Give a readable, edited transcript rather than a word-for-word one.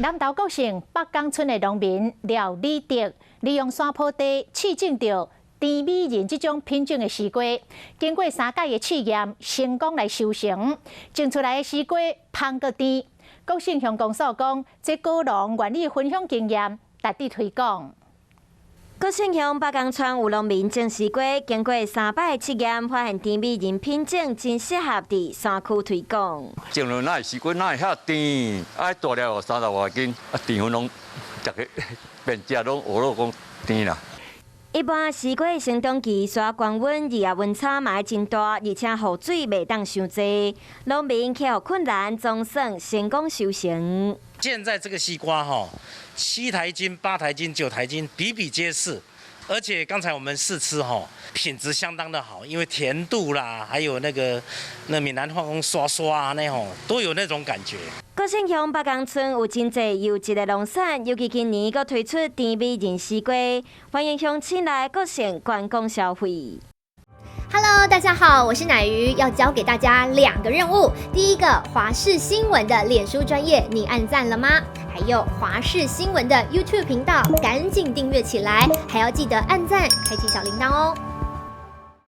南投国姓北港村的农民廖李德，利用山坡地试种到甜美人这种品种的西瓜，经过3届的试验，成功来收成，种出来的西瓜香个甜。国姓向公所讲，这果农愿意分享经验，值得推广。国姓乡北港村有农民种西瓜，经过3摆试验，发现甜美人品种真适合伫山区推广。种落那西瓜那会遐甜，大了有30外斤，甜分拢食个变食拢学落讲甜啦。一般西瓜成长期需要高温，日夜温差嘛真大，而且雨水袂当伤济，农民克服困难，总算成功收成。现在这个西瓜7台斤、8台斤、9台斤比比皆是，而且刚才我们试吃品质相当的好，因为甜度啦，还有那闽南话讲刷刷啊都有那种感觉。国姓乡北港村有真侪优质的农产，尤其今年佫推出甜美人西瓜，欢迎乡亲来国县观光消费。Hello， 大家好，我是乃瑜，要教给大家2个任务。第一个，华视新闻的脸书专页，你按赞了吗？还有华视新闻的 YouTube 频道，赶紧订阅起来，还要记得按赞，开启小铃铛哦。